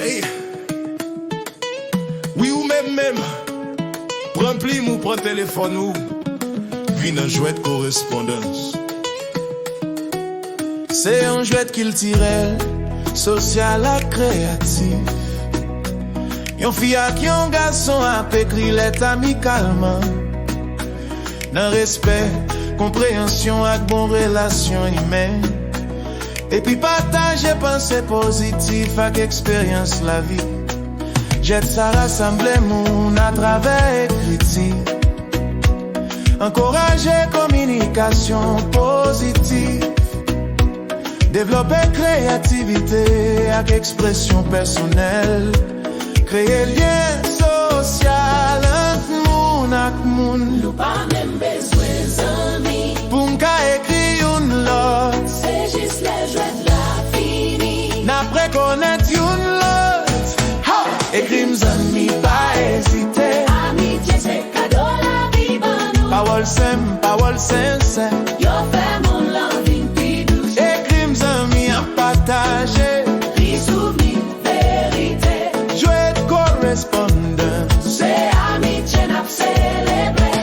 Hey. Oui ou même prends plim ou prends téléphone ou puis un jouet de correspondance. C'est un jouet qu'il tirait social et créatif. Yon fille qui un garçon a écrit lettre amicalement. Dans respect, compréhension et bonne relation humaine. Et puis partager pensée positive avec expérience la vie. J'aide ça rassembler moun à travers écriture. Encourager communication positive. Développer créativité avec expression personnelle. Créer lien social entre moun ak moun. Nous pas même besoin d'amis. Pour m'ka écrire une lot. C'est juste les jouets de la fini. N'après connaître une lot. EKRIM ZANMI, pas hésiter. Amitié c'est cadeau la vie ban nous. Parole sincère. Yo fait mon l'envie plus douce. EKRIM ZANMI à partager. Ri souvenir, vérité. Jouer de correspondance. C'est amitié n'a célébré.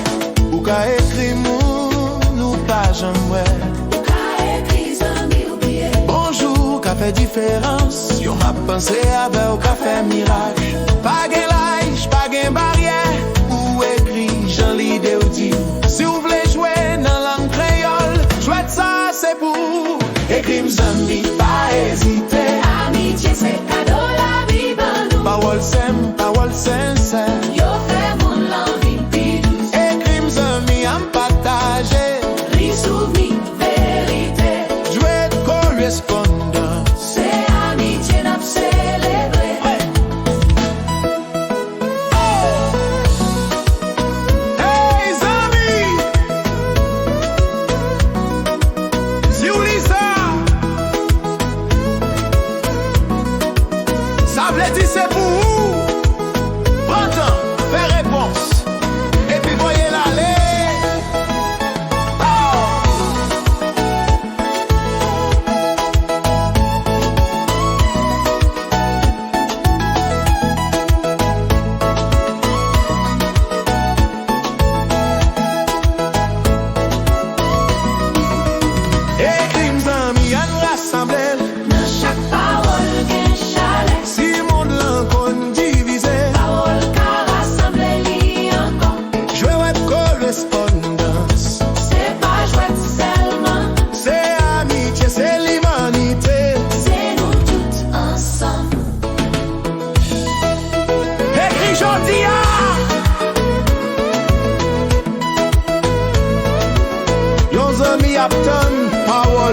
Ou ka écrit moun ou pas jamais. Ou ka écrit zanmi oublié. Bonjour, ka fait différence. Yon m'a pensé avec ou ka fait miracle. Pas gen l'âge, pas gen barrière. Ou écrit, j'en l'idée ou dit. Si vous voulez jouer dans langue créole, jouez ça c'est pour EKRIM ZANMI, pas hésiter. Amitié c'est cadeau la vie ban nous. Parole sincère. Yo fait mon l'envie plus douce. EKRIM ZANMI à partager. Ri souvenir, vérité. Jouer de correspondance. C'est amitié n'a célébré. Hey Zami, si vous lisez ça veut dire c'est pour vous. Prends temps, fais réponse. Et puis voyez l'aller. EKRIM ZANMI à nous rassembler. Dans chaque parole gen chalet. Si monde l'en divisé. Parole ka rassemble li encore. Jouer web correspondance. C'est pas jouet seulement. C'est amitié, c'est l'humanité. C'est nous toutes ensemble. Écris Jordia. Yon zami apton, power